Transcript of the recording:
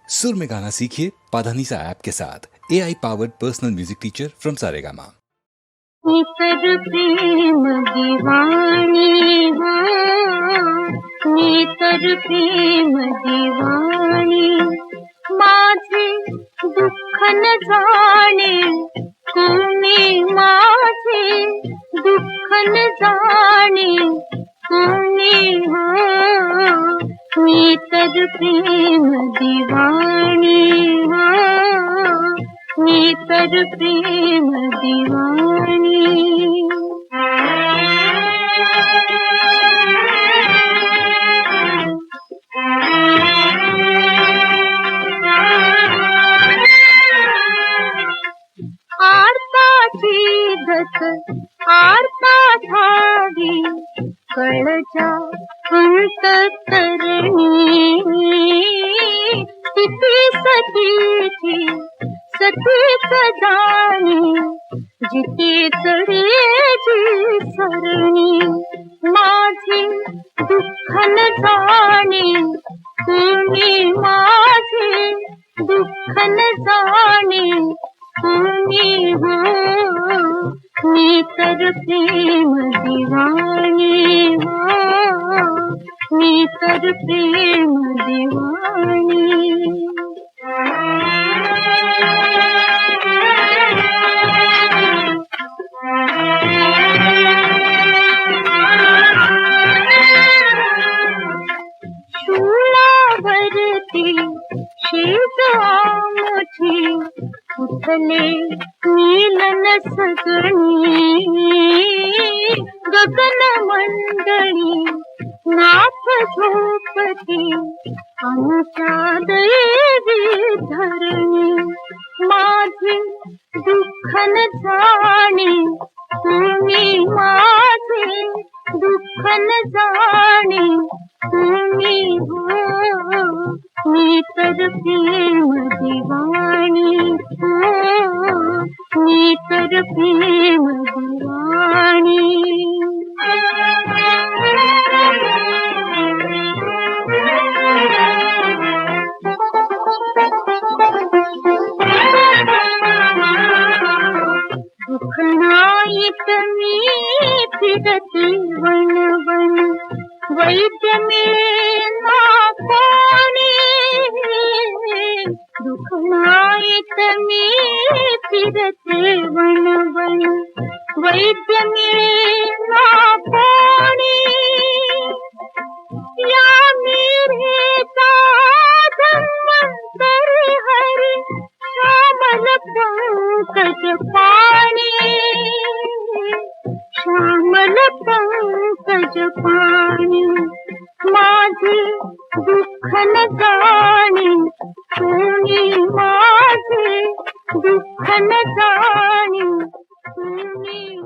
सुर में गाना सीखिए पाधानीसा ऐप के साथ। AI powered personal music teacher from Saregama. नितर प्रेम दीवानी हो, नितर प्रेम दीवानी, माझे दुःख न जाणे कोणी, माझे दुःख न जाणे कोणी हो, नितर प्रेम दीवानी हो, नितर प्रेम दीवानी। आरताची धक आरता ठावी कळच्या अंतरणी, किती सतीची सतीच जाणी, जिथे चढेची सरणी, माझे दुःख न जाणे कोणी, माझे दुःख न जाणे कोणी हो, नितर प्रेम दीवानी हो, नितर प्रेम दीवानी। शूलावरती शीत आमची उठले नीलन सगणी, गगन मंडळी नाथ झोपती आमच्या दैवी धरणी, माझे दुःख न जाणे कोणी, माझे दुःख न जाणे कोणी हो, नितर प्रेम दीवानी हो, नितर प्रेम दीवानी। दुखनायित मी फिरती वन वन, वैद्य मिळेना कोणी, दुखनायित मी फिरते वन वन, वैद्य मिळेना कोणी, या मिरेचा धन्वंतर हरी श्यामल पंकज पाणी, श्यामल पंकज पाणी, माझे दुःख न जाणे कोणी, माझे दुःख न जाणे कोणी।